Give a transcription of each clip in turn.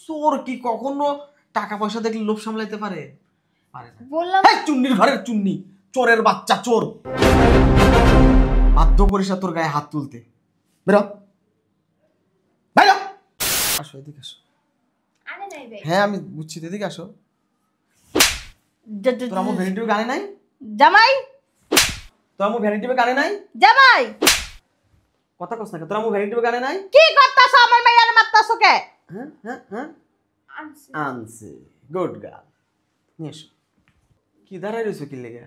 চোর কি কখনো টাকা পয়সা দেখলে লোভ সামলাইতে পারে? পারে না। বললাম এই চুন্নির ঘরের চুন্নি, চোরের বাচ্চা চোর, বাধ্য করিস তোর গায়ে হাত তুলতে। বেরো বেরো, আসো এদিকে আসো। আনে নাই ভাই। হ্যাঁ আমি বুঝছি, এদিকে আসো। তোর আমার ভ্যানিটি ব্যাগ আনে নাই? জামাই তোর আমার ভ্যানিটি ব্যাগ আনে নাই? জামাই কথা কস না, তোর আমার ভ্যানিটি ব্যাগ আনে নাই? কি করতাছ আমার মাইয়ার মারতাছ কে? হ্যাঁ হ্যাঁ হ্যাঁ আনছি। আনছে, গুড গার্ল। নিয়ে এসো। কি দাঁড়াই রয়েছো কি লেগে?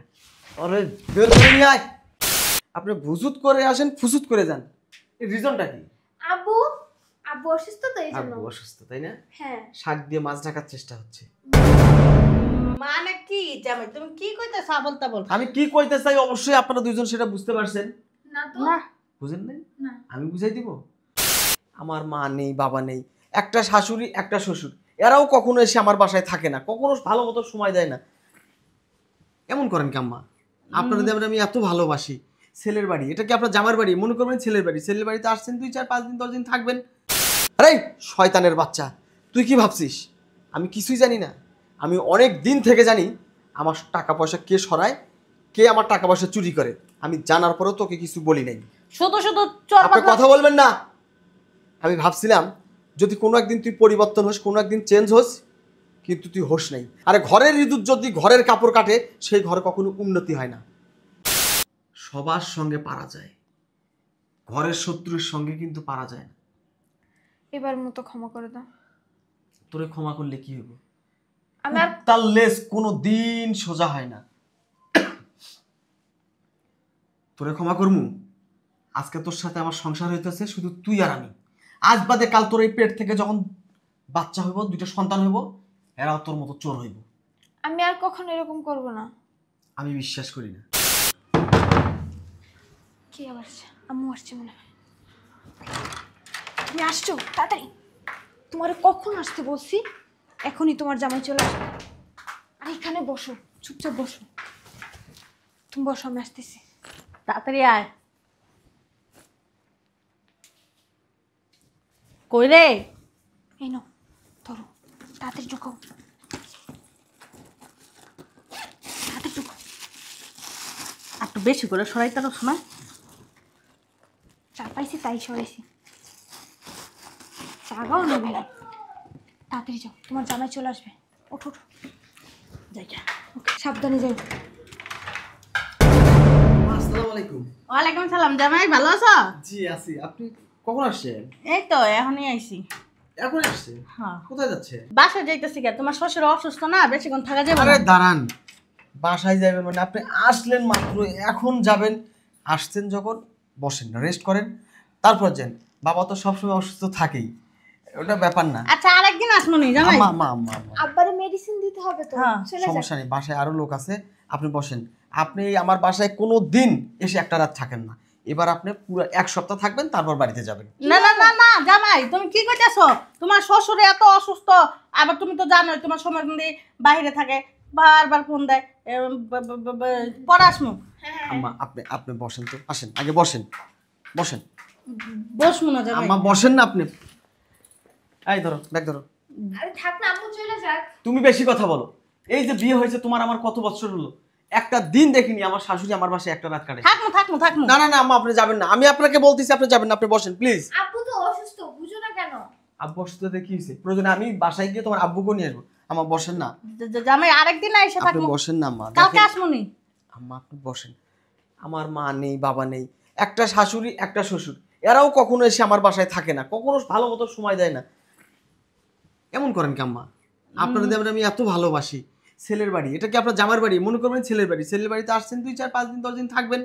আরে বের করে নিয়ে আয়। আপনি ভুজুত করে আসেন, ফুসুত করে যান, এই রিজনটা কি? আব্বু আব্বু অসুস্থ তো এই জন্য। আব্বু অসুস্থ তাই না? হ্যাঁ। শাক দিয়ে মাছ ঢাকার চেষ্টা হচ্ছে। মানে কি জামাই তুমি কি কইতাছ আবল তাবল? আমি কি কইতে চাই অবশ্যই আপনারা দুইজন সেটা বুঝতে পারছেন। না তো। না বুঝেন নাই? না। আমি বুঝাই দিব। আমার মা নেই, বাবা নেই, একটা শাশুড়ি একটা শ্বশুর, এরাও কখনো এসে আমার বাসায় থাকে না, কখনো ভালো মতো সময় দেয় না। এমন করেন কি আম্মা? আপনাদের আমি এত ভালোবাসি। ছেলের বাড়ি, এটা কি আপনার জামার বাড়ি? মনে করবেন ছেলের বাড়ি। ছেলের বাড়িতে আসছেন 2 4 5 দিন 10 দিন থাকবেন। আরে শয়তানের বাচ্চা, তুই কি ভাবছিস আমি কিছুই জানি না? আমি অনেক দিন থেকে জানি আমার টাকা পয়সা কে সরায়, কে আমার টাকা পয়সা চুরি করে। আমি জানার পরেও তোকে কিছু বলি নাই। শুধু শুধু চোর আপনি কথা বলবেন না। আমি ভাবছিলাম যদি কোনো একদিন তুই পরিবর্তন হোস, কোনো একদিন চেঞ্জ হোস, কিন্তু তুই হোস নাই। আরে ঘরের ইঁদুর যদি ঘরের কাপড় কাটে, সেই ঘরে কখনো উন্নতি হয় না। সবার সঙ্গে পারা যায়, ঘরের শত্রুর সঙ্গে কিন্তু পারা যায় না। এবার মতো ক্ষমা করে দাও। তোরে ক্ষমা করলে কি হইব? আমি আর তার লেজ কোনো দিন সোজা হয় না। তোরে ক্ষমা করমু? আজকে তোর সাথে আমার সংসার হইতেছে শুধু তুই আর আমি। আজ বাদে কাল তোর এই পেট থেকে যখন বাচ্চা হইব, 2টা সন্তান হইব, এরাও তোর মতো চোর হইব। আমি আর কখনো এরকম করব না। আমি বিশ্বাস করি না। কি আবার আসছে? আম্মু আসছে মনে হয়। তুমি আসছো তাড়াতাড়ি। তোমারে কখন আসতে বলছি? এখনই তোমার জামাই চলে আসবে। আর এখানে বসো, চুপচাপ বসো। তুমি বসো, আমি আসতেছি। তাড়াতাড়ি আয়। কই রে? এই নাও ধরো, তাড়াতাড়ি ঢুকো, তাড়াতাড়ি ঢুকো। একটু বেশি করে সরাইতে পারো শোনা। চা পাইছি তাই সরাইছি। চাগাও নেবে। তাড়াতাড়ি যাও, তোমার জামাই চলে আসবে। ওঠো ওঠো। জায়গা সাবধানে যাও। আসসালামু আলাইকুম। ওয়ালাইকুম সালাম জামাই, ভালো আছো? জি আছি। আপনি কখন আসছেন? এই তো এখনই আইছি। এখন আসছেন? হ্যাঁ কোথায় যাচ্ছে? বাসায় যাইতেছি কে, তোমার শ্বশুর অসুস্থ না, বেশিক্ষণ থাকা যাবে আরে না। দাঁড়ান, বাসায় যাবেন মানে আপনি আসলেন মাত্র, এখন যাবেন? আসছেন যখন বসেন, রেস্ট করেন, তারপর যান। বাবা তো সবসময় অসুস্থ থাকেই, ওটা ব্যাপার না। আচ্ছা আরেকদিন আসমনি জামাই। আম্মা আম্মা আম্মা আম্মা। আব্বারে মেডিসিন দিতে হবে তো। হ্যাঁ, চলে যাও। সমস্যা নেই, বাসায় আরো লোক আছে, আপনি বসেন। আপনি আমার বাসায় কোনো দিন এসে একটা রাত থাকেন না। এবার আপনি পুরো 1 সপ্তাহ থাকবেন, তারপর বাড়িতে যাবেন। না না না না জামাই, তুমি কি কইতাছো? তোমার শ্বশুর এত অসুস্থ, আবার তুমি তো জানোই তোমার সময় বাইরে থাকে, বারবার ফোন দেয়। পড়াশমু আম্মা আপনি আপনি বসেন তো, আসেন আগে বসেন, বসেন। বসমু না জামাই। আম্মা বসেন না আপনি। এই ধরো, ব্যাগ ধরো। আরে থাক না, আম্মু চলে যাক। তুমি বেশি কথা বলো। এই যে বিয়ে হয়েছে তোমার আমার কত বছর হলো, একটা দিন দেখিনি আমার শাশুড়ি আমার বাসায় একটা রাত কাটে। থাকমু থাকমু থাকমু। না না না আম্মা, আপনি যাবেন না। আমি আপনাকে বলতেছি আপনি যাবেন না, আপনি বসেন প্লিজ। আব্বু তো অসুস্থ, বুঝো না কেন? আব্বু অসুস্থ কি হয়েছে? প্রয়োজনে আমি বাসায় গিয়ে তোমার আব্বুকে নিয়ে আসবো। আম্মা বসেন না, জামাই আরেকদিন আইসা আপনি থাকমু, বসেন না আম্মা। কালকে দেখেন আসমুনি। আম্মা, আপনি বসেন। আমার মা নেই, বাবা নেই, একটা শাশুড়ি একটা শ্বশুর, এরাও কখনো এসে আমার বাসায় থাকে না, কখনো ভালো মতো সময় দেয় না। এমন করেন কি আম্মা? আপনাদের আমি এত ভালোবাসি। ছেলের বাড়ি, এটা কি আপনার জামার বাড়ি? মনে করবেন ছেলের বাড়ি। ছেলের বাড়িতে আসছেন 2 4 5 দিন 10 দিন থাকবেন,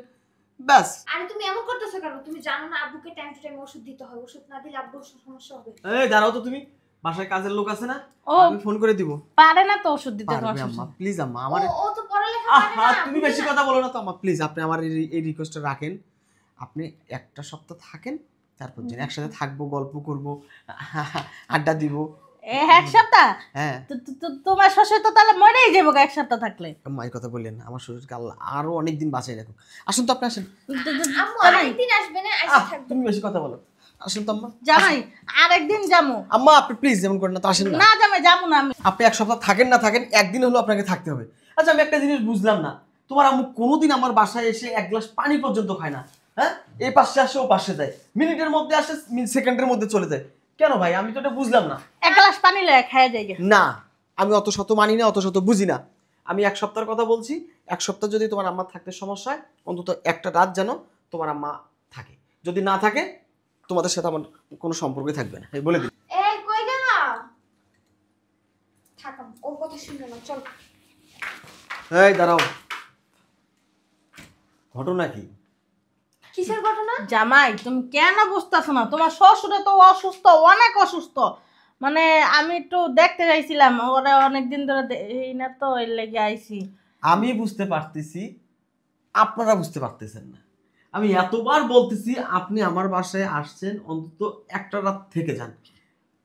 ব্যাস। আরে তুমি এমন করতেছো কেন? তুমি জানো না আব্বুকে টাইম টু টাইম ওষুধ দিতে হয়। ওষুধ না দিলে আব্বুর সমস্যা হবে। এই দাঁড়াও তো, তুমি বাসায় কাজের লোক আছে না? ও আমি ফোন করে দিব। পারে না তো ওষুধ দিতে তোমার পারবে আম্মা, শ্বশুর। প্লিজ আম্মা আমার। ও তো পড়ালেখা করে না। তুমি বেশি কথা বলো না তো আম্মা, প্লিজ। আপনি আমার এই রিকোয়েস্টটা রাখেন। আপনি একটা সপ্তাহ থাকেন, তারপর যেন একসাথে থাকবো, গল্প করব, আড্ডা দিব। এক সপ্তাহ? হ্যাঁ তোমার শ্বশুর তো তাহলে মরেই যাবো এক সপ্তাহ থাকলে। আম্মা এই কথা বললেন না, আমার শ্বশুরকে আল্লাহ আরো অনেক দিন বাঁচাই রাখুন। আসুন তো, আপনি আসেন। আম্মু আরেকদিন আসবে না, এসে থাকবে। তুমি বেশি কথা বলো। আসেন তো আম্মা। জামাই আরেকদিন যাবো। আম্মা আপনি প্লিজ যেমন করেন না, তো আসেন না। না জামাই যাবো না আমি। আপনি এক সপ্তাহ থাকেন না থাকেন, একদিন হলো আপনাকে থাকতে হবে। আচ্ছা আমি একটা জিনিস বুঝলাম না, তোমার আম্মু কোনোদিন আমার বাসায় এসে এক গ্লাস পানি পর্যন্ত খায় না। হ্যাঁ, এই পাশে আসে ও পাশে যায়, মিনিটের মধ্যে আসে সেকেন্ডের মধ্যে চলে যায়। কেন ভাই, আমি তো এটা বুঝলাম না। এক গ্লাস পানি লয়ে খাইয়া যাই গে। না, আমি অত শত মানি না, অত শত বুঝি না। আমি এক সপ্তাহের কথা বলছি। এক সপ্তাহ যদি তোমার আম্মা থাকতে সমস্যা হয়, অন্তত একটা রাত যেন তোমার আম্মা থাকে। যদি না থাকে, তোমাদের সাথে আমার কোনো সম্পর্কই থাকবে না, এই বলে দিই। এই কই গেলা? থাকাম, ওর কথা শুনবে না, চল। এই দাঁড়াও, ঘটনা কি? কিসের ঘটনা? জামাই তুমি কেন বুঝতেছো না? তোমার শ্বশুরে তো অসুস্থ, অনেক অসুস্থ। মানে আমি একটু দেখতে চাইছিলাম, ওরা অনেকদিন ধরে এই না তো, এর লেগে আইছি। আমি বুঝতে পারতেছি, আপনারা বুঝতে পারতেছেন না। আমি এতবার বলতেছি আপনি আমার বাসায় আসছেন, অন্তত একটা রাত থেকে যান।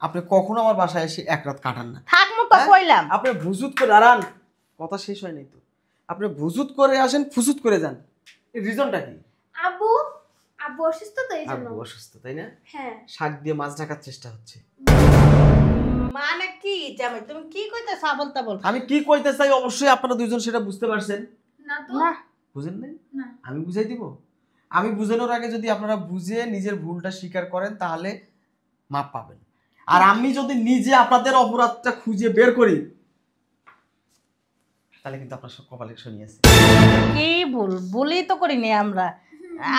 আপনি কখনো আমার বাসায় এসে এক রাত কাটান না। থাকমু তো হ্যাঁ? কইলাম। আপনি ভুজুত করে দাঁড়ান, কথা শেষ হয়নি তো। আপনি ভুজুত করে আসেন, ফুসুত করে যান। এই রিজনটা কি? আব্বু, আব্বু অসুস্থ তো এই জন্য। আব্বু অসুস্থ, তাই না? হ্যাঁ। শাক দিয়ে মাছ ঢাকার চেষ্টা হচ্ছে। মানে কি জামাই তুমি কি কইতেছ আবল তাবল? আমি কি কইতে চাই অবশ্যই আপনারা দুইজন সেটা বুঝতে পারছেন। না তো। না বুঝেন নাই? না। আমি বুঝাই দিব। আমি বুঝানোর আগে যদি আপনারা বুঝে নিজের ভুলটা স্বীকার করেন, তাহলে মাপ পাবেন। আর আমি যদি নিজে আপনাদের অপরাধটা খুঁজে বের করি, তাহলে কিন্তু আপনার সব কপালে শুনিয়েছে। কি ভুল? ভুলই তো করিনি আমরা।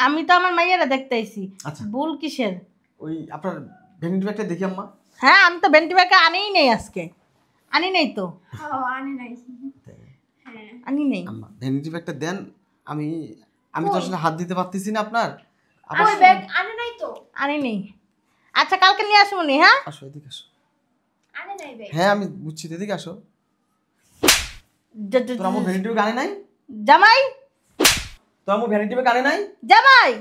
আমি তো আমার মাইয়ারা দেখতে আইছি। আচ্ছা, ভুল কিসের? ওই আপনার ভ্যানিটি ব্যাগটা দেখি আম্মা। হ্যাঁ আমি তো বেন্টি ব্যাগটা আনিই নেই আজকে। আনি নেই তো। হ্যাঁ, আনি নাই। হ্যাঁ। আনি নেই। আম্মা ভ্যানিটি ব্যাগটা দেন। আমি আমি তো আসলে হাত দিতে পারতেছি না আপনার। ওই ব্যাগ আনি নাই তো। আনি নেই। আচ্ছা কালকে নিয়ে আসবো নি। হ্যাঁ আসো এদিকে আসো। আনি নাই ব্যাগ। হ্যাঁ আমি বুঝছি, এদিকে আসো। তোর আমার ভ্যানিটি ব্যাগ আনে নাই? জামাই তোর আমার ভ্যানিটি ব্যাগ আনে নাই? জামাই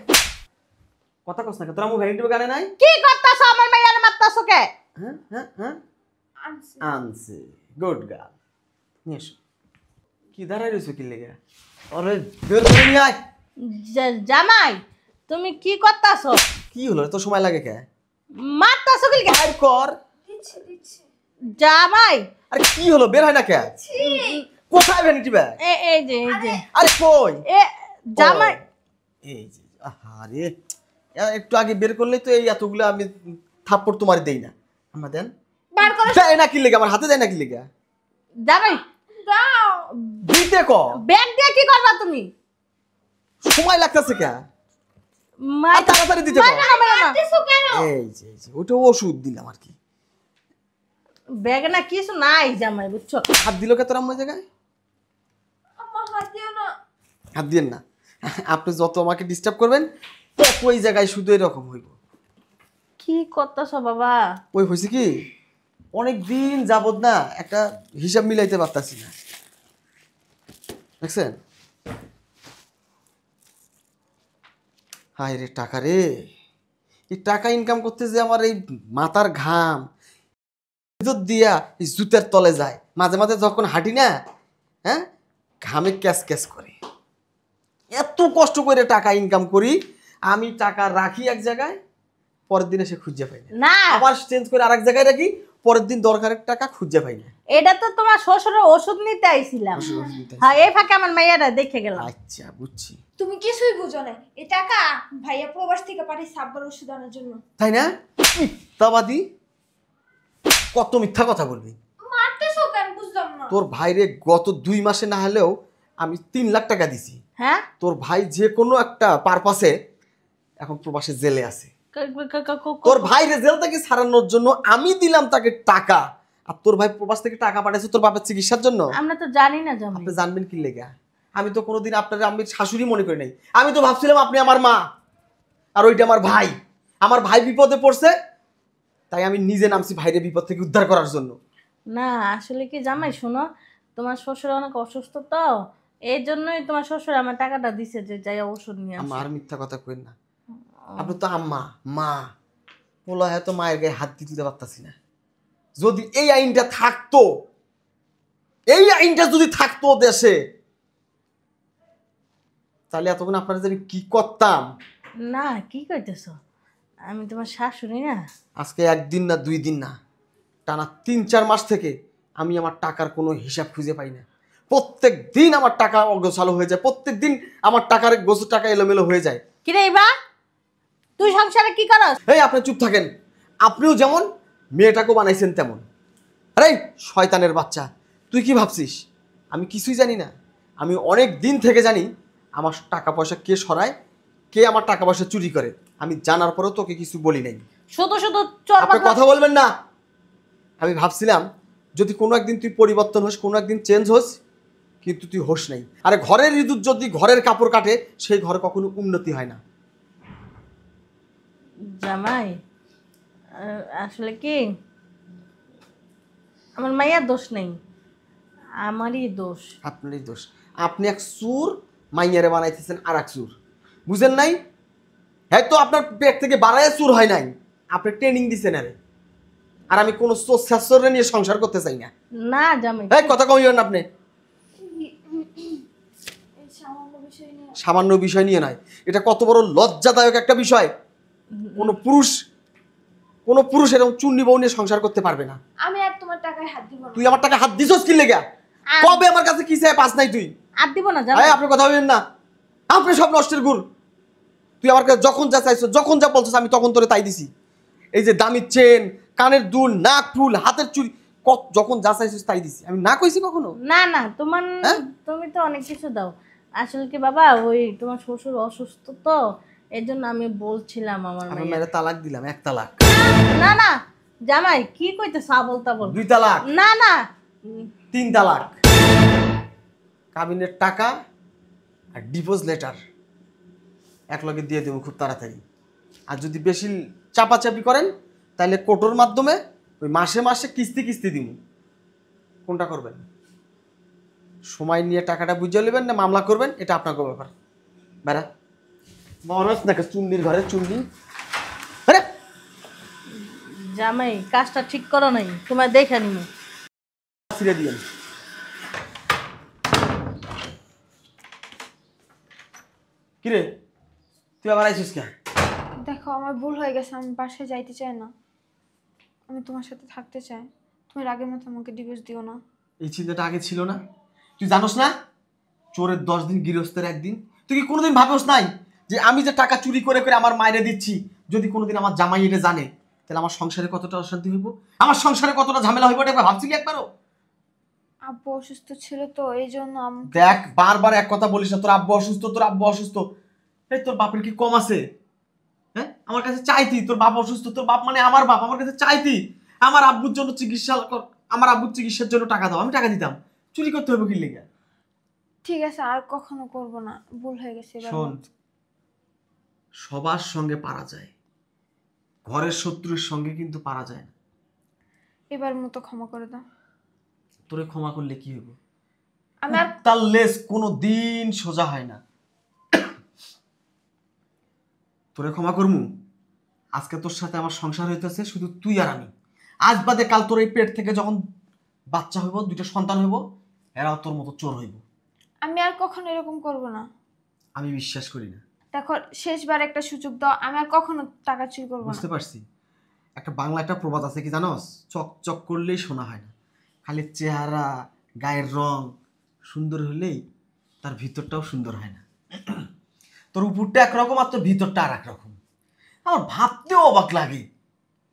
কথা কস না, তোর আমার ভ্যানিটি ব্যাগ আনে নাই? কি করতাছো? আমার মাইয়ারে মারতাছো কে? হ্যাঁ হ্যাঁ হ্যাঁ, আনছি। আনছে। গুড গার্ল, নিয়ে এসো। কি দাঁড়াই রয়েছো কি লেগে? আরে বের করে নিয়ে আয়। জামাই তুমি কি করতাছো? কি হলো, এত সময় লাগে কে? মারতাছো কি? বাইর কর। দিচ্ছি দিচ্ছি। জামাই আরে কি হলো, বের হয় না কে? কোথায় ভ্যানিটি ব্যাগ? এই যে এই যে আরে কই? এ জামাই এই যে, আরে একটু আগে বের করলেই তো এই এতগুলো আমি থাপ্পড় তোমার দেই না। আমার দেন। বার করো। দেয় না কি লেগে, আমার হাতে দেয় না কি লেগে? জামাই দাও। দিতে ক ব্যাগ দিয়ে কি করবা তুমি? সময় লাগতেছে কে? মার আর তাড়াতাড়ি দিতে ক। দিছো কেন? এই যে ওটা ওষুধ দিলাম আর কি। ব্যাগ না কিছু নাই জামাই, বুঝছো? হাত দিল কে তোর আম্মা জায়গায়? আম্মা হাত দিও না। হাত দিয়েন না। আপনি যত আমাকে ডিস্টার্ব করবেন, তত ওই জায়গায় শুধু এরকম হইব। কি করতেছো বাবা? ওই হয়েছে কি, অনেক দিন যাবত না একটা হিসাব মিলাইতে পারতাছি না, দেখছেন? হায় রে টাকা রে, এই টাকা ইনকাম করতে যে আমার এই মাথার ঘাম ভিতর দিয়া এই জুতের তলে যায়। মাঝে মাঝে যখন হাঁটি না, হ্যাঁ, ঘামে ক্যাস ক্যাস করে। এত কষ্ট করে টাকা ইনকাম করি, আমি টাকা রাখি এক জায়গায়, পরের দিন এসে খুঁজে পাই না। না আবার চেঞ্জ করে আরেক জায়গায় রাখি, পরের দিন দরকারের টাকা খুঁজে পাই না। এটা তো তোমার শ্বশুরের ওষুধ নিতে আইছিলাম। হ্যাঁ এই ফাঁকে আমার মাইয়ারা দেখে গেলাম। আচ্ছা বুঝছি, তুমি কিছুই বুঝো না। এই টাকা ভাইয়া প্রবাস থেকে পাঠিয়েছে আব্বার ওষুধ আনার জন্য। তাই না? মিথ্যাবাদী, কত মিথ্যা কথা বলবি? মারতেছো কেন বুঝলাম না। তোর ভাইরে গত 2 মাসে না হলেও আমি 3 লাখ টাকা দিছি। হ্যাঁ তোর ভাই যে কোনো একটা পারপাসে এখন প্রবাসে জেলে আছে। ক- তোর ভাইরে জেল থেকে ছাড়ানোর জন্য আমি দিলাম তাকে টাকা, আর তোর ভাই প্রবাস থেকে টাকা পাঠাইছে তোর বাবার চিকিৎসার জন্য। আমরা তো জানি না জামাই। আপনি জানবেন কি লেগা? আমি তো কোনোদিন আপনার আমি শাশুড়ি মনে করি নাই। আমি তো ভাবছিলাম আপনি আমার মা, আর ওইটা আমার ভাই। আমার ভাই বিপদে পড়ছে, তাই আমি নিজে নামছি ভাইরে বিপদ থেকে উদ্ধার করার জন্য। না আসলে কি জামাই শোনো, তোমার শ্বশুর অনেক অসুস্থ তো, এই জন্যই তোমার শ্বশুর আমার টাকাটা দিছে যে যাই ওষুধ নিয়ে আসো। আমার মিথ্যা কথা কইন না। আপনি তো আম্মা, মা বলা হয় তো, মায়ের গায়ে হাত দিতে পারতাছি না। যদি এই আইনটা থাকতো, এই আইনটা যদি থাকতো দেশে, তাহলে এতক্ষণ আপনারা যে আমি কি করতাম। না কি কইতেছো? আমি তোমার শাশুড়ি না। আজকে একদিন না 2 দিন না, টানা 3-4 মাস থেকে আমি আমার টাকার কোনো হিসাব খুঁজে পাই না। প্রত্যেক দিন আমার টাকা অগোছালো হয়ে যায়, প্রত্যেক দিন আমার টাকার গোছু টাকা এলোমেলো হয়ে যায়। কিরে ইবা, তুই সংসারে কি করস? এই আপনি চুপ থাকেন। আপনিও যেমন মেয়েটাকেও বানাইছেন তেমন। আরে শয়তানের বাচ্চা, তুই কি ভাবছিস আমি কিছুই জানি না? আমি অনেক দিন থেকে জানি আমার টাকা পয়সা কে সরায়, কে আমার টাকা পয়সা চুরি করে। আমি জানার পরেও তোকে কিছু বলি নাই। শুধু শুধু চোর আপনি বদমাশ। কথা বলবেন না। আমি ভাবছিলাম যদি কোনো একদিন তুই পরিবর্তন হোস, কোনো একদিন চেঞ্জ হোস, কিন্তু তুই হোস নাই। আরে ঘরের ইঁদুর যদি ঘরের কাপড় কাটে, সেই ঘরে কখনো উন্নতি হয় না। জামাই, আসলে কি আমার মাইয়ার দোষ নেই, আমারই দোষ। আপনারই দোষ। আপনি এক চুর মাইয়ারে বানাইতেছেন আর এক চুর, বুঝেন নাই? হ্যাঁ, তো আপনার পেট থেকে বাড়ায় চুর হয় নাই, আপনি ট্রেনিং দিচ্ছেন। আরে আর আমি কোনো চোর নিয়ে সংসার করতে চাই না। না জামাই, এই কথা কমিবেন আপনি। সামান্য বিষয় নিয়ে নয়, এটা কত বড় লজ্জাদায়ক একটা বিষয়। কোনো পুরুষ এরকম চুন্নি বউ নিয়ে সংসার করতে পারবে না। আমি আর তোমার টাকায় হাত দিব না। তুই আমার টাকা হাত দিছস কি লেগা? কবে আমার কাছে কি চাই পাস নাই তুই? আর দিব না জামাই। আপনি কথা বলবেন না, আপনি সব নষ্টের গুড়। তুই আমার কাছে যখন যা চাইছো, যখন যা বলছিস, আমি তখন তোরে তাই দিছি। এই যে দামি চেন, কানের দুল, নাক ফুল, হাতের চুড়ি, যখন যা চাইছিস তাই দিছি। আমি না কইছি কখনো? না না, তোমার হ্যাঁ? তুমি তো অনেক কিছু দাও। আসলে কি বাবা, ওই তোমার শ্বশুর অসুস্থ তো, এর জন্য আমি বলছিলাম আমার আমি মাইয়া। মেয়েরা তালাক দিলাম, 1 তালাক। না না জামাই, কি কইতেছ আবল তাবল? 2 তালাক, না না 3 তালাক। কাবিনের টাকা আর ডিভোর্স লেটার একলগে দিয়ে দেবো খুব তাড়াতাড়ি। আর যদি বেশি চাপাচাপি করেন তাহলে কোর্টের মাধ্যমে ওই মাসে মাসে কিস্তি কিস্তি দিব। কোনটা করবেন? সময় নিয়ে টাকাটা বুঝে নেবেন না মামলা করবেন, এটা আপনার ব্যাপার। বেড়া মহারাজ নাকি চুন্নির ঘরে চুন্নি। আরে জামাই, কাজটা ঠিক করো নাই, তোমার দেখে নিমু। ছিঁড়ে দিয়েন। কিরে তুই আবার আইছিস কে? দেখো, আমার ভুল হয়ে গেছে, আমি বাসায় যাইতে চাই না। আমি তোমার সাথে থাকতে চাই। তুমি রাগের মতো আমাকে ডিভোর্স দিও না। এই চিন্তাটা আগে ছিল না? তুই জানোস না চোরের 10 দিন গৃহস্থের 1 দিন? তুই কি কোনোদিন ভাবোস নাই যে আমি যে টাকা চুরি করে করে আমার মায়েরে দিচ্ছি, যদি কোনোদিন আমার জামাই এটা জানে তাহলে আমার সংসারে কতটা অশান্তি হইব, আমার সংসারে কতটা ঝামেলা হইব, এটা ভাবছিলি একবারও? আব্বু অসুস্থ ছিল তো, এই জন্য দেখ, বারবার এক কথা বলিস না, তোর আব্বু অসুস্থ, তোর আব্বু অসুস্থ। এই তোর বাপের কি কম আছে? হ্যাঁ, আমার কাছে চাইতি তোর বাপ অসুস্থ, তোর বাপ মানে আমার বাপ, আমার কাছে চাইতি আমার আব্বুর জন্য চিকিৎসা কর, আমার আব্বুর চিকিৎসার জন্য টাকা দাও, আমি টাকা দিতাম। চুরি করতে হবে কি লেগে? ঠিক আছে, আর কখনো করব না। ভুল হয়ে গেছে এবার। শোন, সবার সঙ্গে পারা যায়, ঘরের শত্রুর সঙ্গে কিন্তু পারা যায় না। এবার মতো ক্ষমা করে দাও। তোরে ক্ষমা করলে কি হইব? আমি আর তার লেজ কোনো দিন সোজা হয় না। তোরে ক্ষমা করমু? আজকে তোর সাথে আমার সংসার হইতেছে শুধু তুই আর আমি। আজ বাদে কাল তোর এই পেট থেকে যখন বাচ্চা হইব, 2টা সন্তান হইব, এরাও তোর মতো চোর হইব। আমি আর কখনো এরকম করব না। আমি বিশ্বাস করি না। দেখো, শেষবার একটা সুযোগ দাও, আমি আর কখনো টাকা চুরি করব না। বুঝতে পারছি। একটা বাংলা একটা প্রবাদ আছে কি জানোস? চক চক করলেই শোনা হয় না। খালি চেহারা গায়ের রং সুন্দর হলেই তার ভিতরটাও সুন্দর হয় না। তোর উপরটা একরকম আর তোর ভিতরটা আর একরকম। আমার ভাবতেও অবাক লাগে,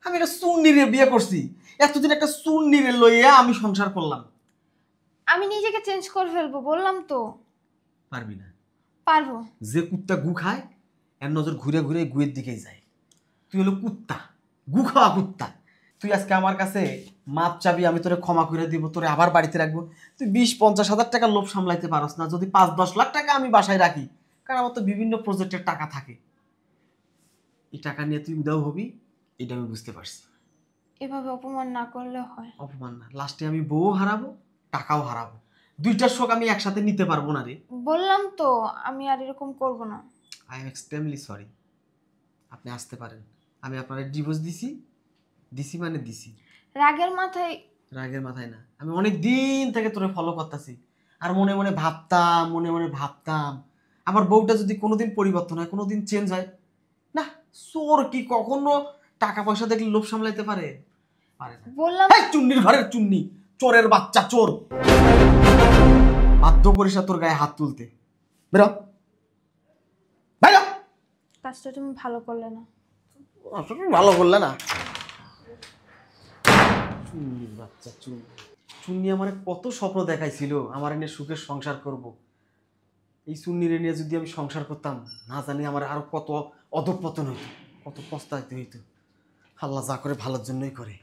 আমি একটা সুন্নিরে বিয়ে করছি, এতদিন একটা সুন্নিরে লইয়া আমি সংসার করলাম। আমি নিজেকে চেঞ্জ করে ফেলবো, বললাম তো। পারবি না। পারবো। যে কুত্তা গু খায় এর নজর ঘুরে ঘুরে গুয়ের দিকেই যায়। তুই হলো কুত্তা, গু খাওয়া কুত্তা। তুই আজকে আমার কাছে মাপ চাবি, আমি তোরে ক্ষমা করে দিব, তোরে আবার বাড়িতে রাখবো। তুই 20-50 হাজার টাকার লোভ সামলাইতে পারস না, যদি 5-10 লাখ টাকা আমি বাসায় রাখি, কারণ আমার তো বিভিন্ন প্রজেক্টের টাকা থাকে। এই টাকা নিয়ে তুই উদাও হবি, এটা আমি বুঝতে পারছি। এভাবে অপমান না করলে হয়। অপমান না, লাস্টে আমি বউ হারাবো, টাকাও হারাবো। 2টার শোক আমি একসাথে নিতে পারবো না রে। বললাম তো, আমি আর এরকম করব না। I am extremely sorry. আপনি আসতে পারেন। আমি আপনার ডিভোর্স দিছি, দিছি মানে দিছি। রাগের মাথায়। রাগের মাথায় না, আমি অনেক দিন থেকে তোরে ফলো করতেছি, আর মনে মনে ভাবতাম, মনে মনে ভাবতাম আমার বউটা যদি কোনোদিন পরিবর্তন হয়, কোনোদিন চেঞ্জ হয়, না চোর কি কখনো টাকা পয়সা দেখলে লোভ সামলাইতে পারে? পারে না। বললাম এই চুন্নির ঘরের চুন্নি, চোরের বাচ্চা চোর। বাধ্য করিস না তোর গায়ে হাত তুলতে। বেরো বেরো। কাজটা তুমি ভালো করলে না। আসলে ভালো করলে না। চুন্নির বাচ্চা চুন্নি। চুন্নি আমার কত স্বপ্ন দেখাইছিল আমার নিয়ে সুখের সংসার করব। এই চুন্নিরে নিয়ে যদি আমি সংসার করতাম, না জানি আমার আরো কত অধঃপতন হইতো, কত পস্তাইতে হইতো। আল্লাহ যা করে ভালোর জন্যই করে।